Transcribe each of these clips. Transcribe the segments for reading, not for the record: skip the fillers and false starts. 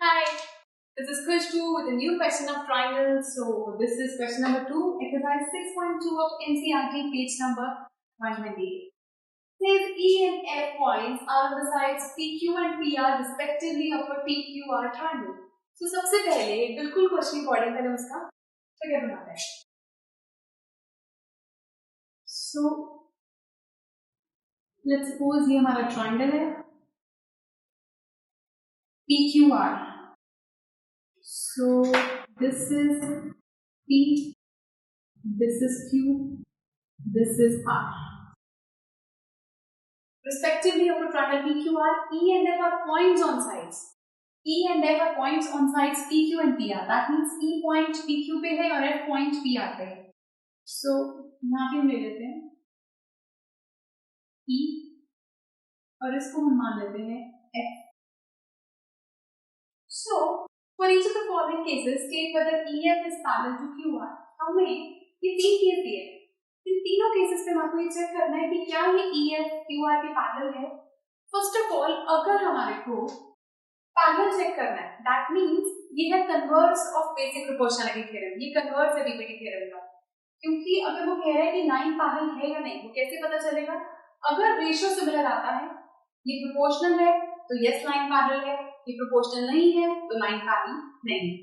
Hi, this is Khushbu with a new question of triangles. So this is question number 2, exercise 6.2 of NCERT, page number 128. Says E and F points are on the sides PQ and PR respectively of a PQR triangle. So सबसे पहले बिल्कुल question according करें उसका figure बनाते हैं. So let's suppose ये हमारा triangle है PQR. So this is P, this is Q, this is R. Respectively of a triangle PQR, E and F are points on sides. E and F are points on sides PQ and PR. That means E point PQ पे है और F point PR पे है. So यहाँ पे हम ले लेते हैं E और इसको हम मान लेते हैं F. So for each of the following cases, state whether EF is parallel to QR. हमें ये तीन केस दिए हैं. इन तीनों केसेस पे आपको ये चेक करना है कि क्या ये EF QR के पैरेलल है. फर्स्ट ऑफ ऑल अगर हमारे को पैरेलल चेक करना है, दैट मींस ये है converse of basic proportionality theorem. ये कन्वर्स है बीपीटी थ्योरम का, क्योंकि अगर वो कह रहा है कि लाइन पैरेलल है या नहीं, वो कैसे पता चलेगा? अगर रेशियो सिमिलर आता है, ये प्रोपोर्शनल है तो यस लाइन पैरेलल है, ये प्रोपोर्शनल नहीं है तो लाइन पैरेलल नहीं है.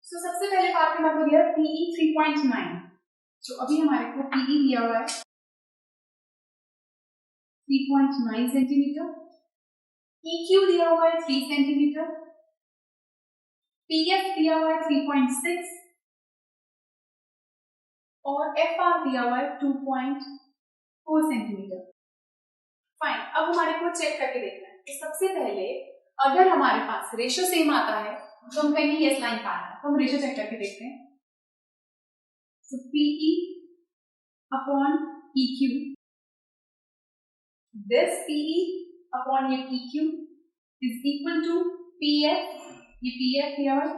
सो सबसे पहले पार्ट में आपको दिया PE 3.9. तो अभी हमारे को PE दिया हुआ है 3.9 सेंटीमीटर, EQ दिया हुआ है 3 सेंटीमीटर, PF दिया हुआ है 3.6 और FR दिया हुआ है 2.4 सेंटीमीटर. फाइन. अब हमारे को चेक करके देखना है कि सबसे पहले अगर हमारे पास रेशियो सेम आता है तो हम कहेंगे यस लाइन पैरेलल. तो हम रेशियो चेक करके देखते हैं. सो PE upon EQ, this PE upon ये PQ is equal to PF, ये PF दिया हुआ है,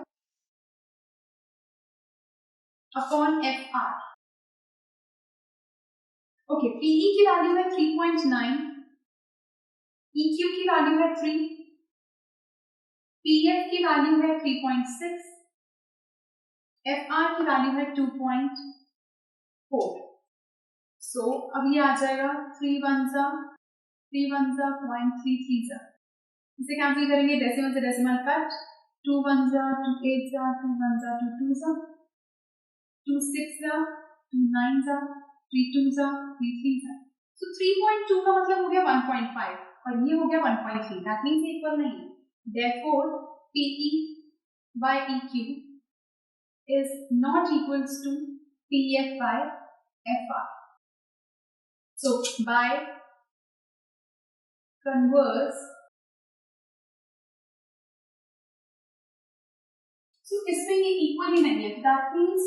अपॉन FR. ओके, PE की वैल्यू है 3.9, EQ की वैल्यू है 3, PF की वैल्यू है 3.6, FR की वैल्यू है 2.4. सो अब ये आ जाएगा 3 1 0.33. इसे कैंसिल करेंगे, डेसिमल से डेसिमल कट, 2 1 2 8 2 1 2 2 2 6 2 9 3 2 3 3. सो 3.2 का मतलब हो गया 1.5 और ये हो गया 1.3. दैट मींस इक्वल नहीं है. Therefore PE by EQ is not equals to PF by FR. So by converse, so इसमें ये इक्वल ही नहीं है. दैट मींस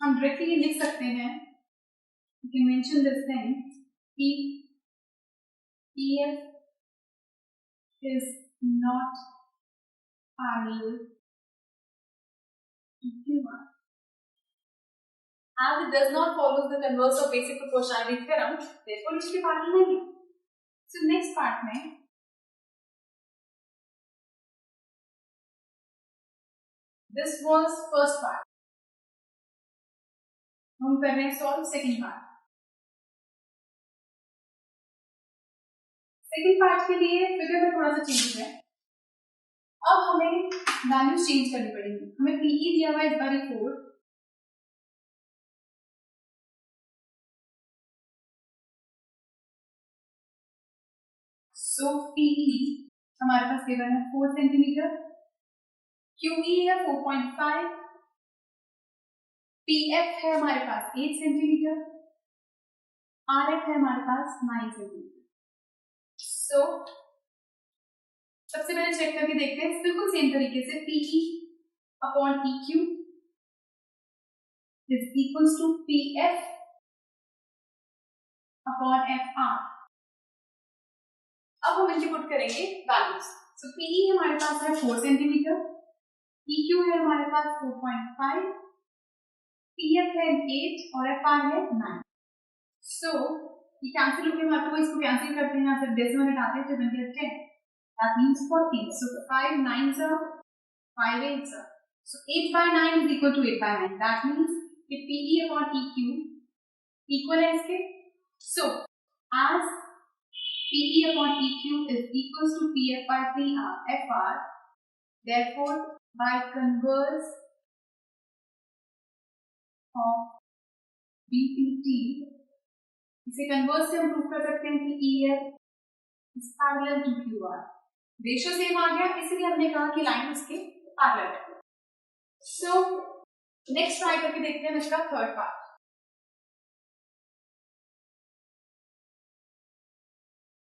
हम डायरेक्टली लिख सकते हैं, you can mention this thing, EF is not parallel to QR. As it does not follow the converse of basic proportionality theorem, therefore इसके parallel नहीं है. So next part में this was first part. हम कर रहे हैं solve second part. Second part के लिए फिगर में थोड़ा सा चेंज है. अब हमें वैल्यूज चेंज करनी पड़ेंगी. हमें PE दिया हुआ है इस बार 4, सो PE हमारे पास गिवन है 4 सेंटीमीटर, QE है 4.5, PF है हमारे पास 8 सेंटीमीटर, RF है हमारे पास 9 सेंटीमीटर. सो सबसे पहले चेक करके देखते हैं बिल्कुल सेम तरीके से. PE upon EQ is equals to PF upon FR. अब हम इनके पुट करेंगे वैल्यूज. सो PE हमारे पास है 4 सेंटीमीटर, EQ है हमारे पास 4.5, PF है 8 और FR है 9. सो ये कैंसिल होकर हम आपको इसको कैंसिल करते हैं, यहाँ से डेसिमल हटाते हैं तो बनके 10. That means 40. So 5 9s are 5 8s are. So 8 by 9 is equal to 8 by 9. That means कि PE upon EQ equal है इसके. So as PE upon EQ is equals to PF by FR, therefore by converse of BPT, इसे converse से हम prove कर सकते हैं कि EF is parallel to QR. Ratio same आ गया, इसलिए हमने कहा कि लाइन उसके पैरेलल है. सो नेक्स्ट ट्राई करके देखते हैं इसका थर्ड पार्ट.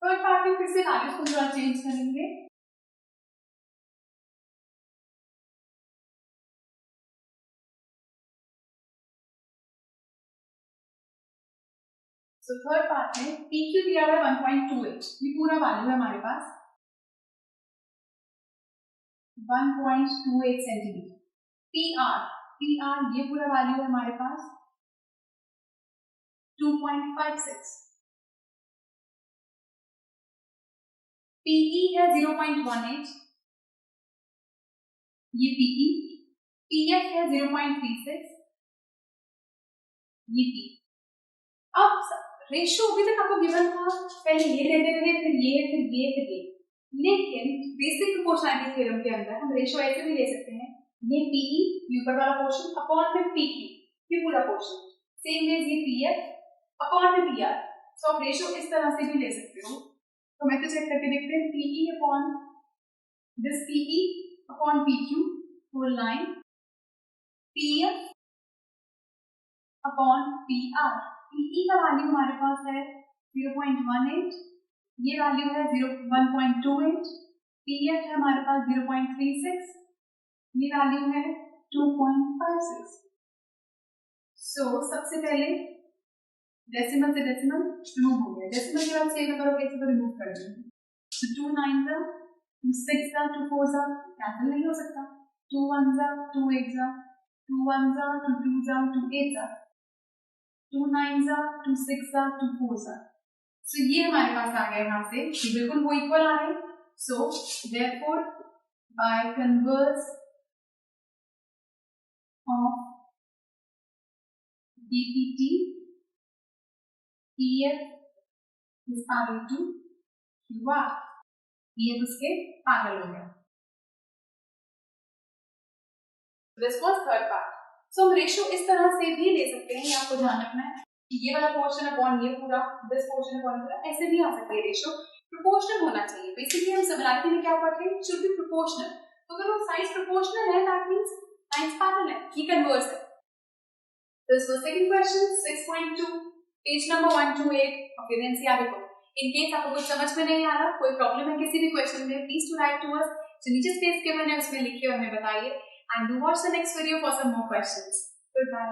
थर्ड पार्ट में फिर से वैल्यूज को थोड़ा चेंज करेंगे. सो थर्ड पार्ट में PQ दिया हुआ है 1.28. ये पूरा वैल्यू है हमारे पास 1.28 सेंटीमीटर. PR ये पूरा वैल्यू है हमारे पास 2.56. PE है 0.18. ये PE. PF है 0.36. ये P. अब रेशियो अभी तक आपको गिवन था, पहले ये देते थे, फिर ये, फिर ये, फिर ये. लेकिन बेसिक प्रोपोर्शनैलिटी थ्योरम के अंदर हम रेशियो ऐसे भी ले सकते हैं. ये PE ऊपर वाला पोर्शन अपॉन में PQ ये पूरा पोर्शन. सेम वेज ये PF अपॉन में PR. सो आप रेशियो इस तरह से भी ले सकते हो. तो मैं तो चेक करके देखते हैं. PE upon this PE upon PQ whole line, PF upon PR. PE का वैल्यू हमारे पास है 0.18. ये वैल्यू है 1.28. PF है हमारे पास 0.36. ये वैल्यू है 2.56. सो सबसे पहले डेसिमल से डेसिमल रिमूव हो गया. डेसिमल के बाद सेम नंबर ऑफ केसेस को रिमूव कर देंगे. सो 2 9s 2 6s 2 4s कैंसिल नहीं हो सकता. 2 1s 2 8s 2 1s 2 2s 2 8s 2 9s 2 6s 2 4s. सो ये हमारे पास आ गया यहाँ से, ये बिल्कुल वो इक्वल आ रहे. So therefore by converse of BPT EF is parallel to QR. EF उसके पैरेलल हो गया. This was third part. So हम रेशियो इस तरह से भी ले सकते हैं, ये आपको ध्यान रखना है. ये वाला पोर्शन अपॉन ये पूरा, दिस पोर्शन अपॉन पूरा, ऐसे भी आ सकती है. रेशियो प्रोपोर्शनल होना चाहिए. बेसिकली हम सिमिलैरिटी में क्या पढ़ते हैं, शुड बी प्रोपोर्शनल. तो अगर वो साइज प्रोपोर्शनल है दैट मींस साइज पैरेलल है, ये कन्वर्स है. This was second question 6.2 page number 128 of NCERT book. In case आपको कुछ समझ में नहीं आ रहा, कोई प्रॉब्लम है किसी भी क्वेश्चन में, please to write to us. जो नीचे स्पेस के मैंने उसमें लिखिए और हमें बताइए. And do watch the next video for some more questions. Good bye.